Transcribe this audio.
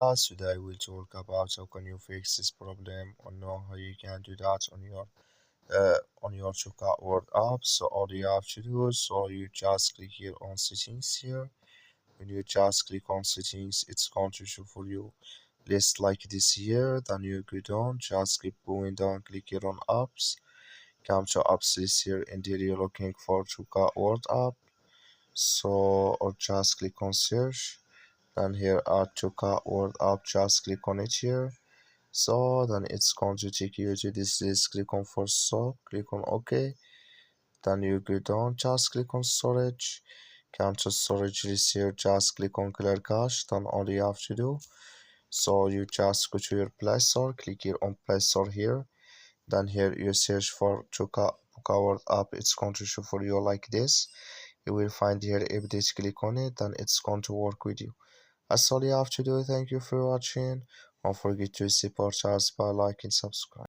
Today we'll talk about how can you fix this problem or know how you can do that on your Toca Word app. So all you have to do is so you just click here on settings here. When you just click on settings, it's going to show for you list like this here. Then you go down, just keep going down, click here on apps. Come to apps list here and there you're looking for Toca Word app. So or just click on search. Then here add Toca Word app, just click on it here. So then it's going to take you to this list. Click on first stop, click on OK. Then you go down, just click on storage. Come to storage list here, just click on clear cache. Then all you have to do, so you just go to your Play Store, click here on Play Store here. Then here you search for Toca Boca app. It's going to show for you like this. You will find here update, click on it, then it's going to work with you. That's all you have to do. Thank you for watching. Don't forget to support us by liking, subscribe.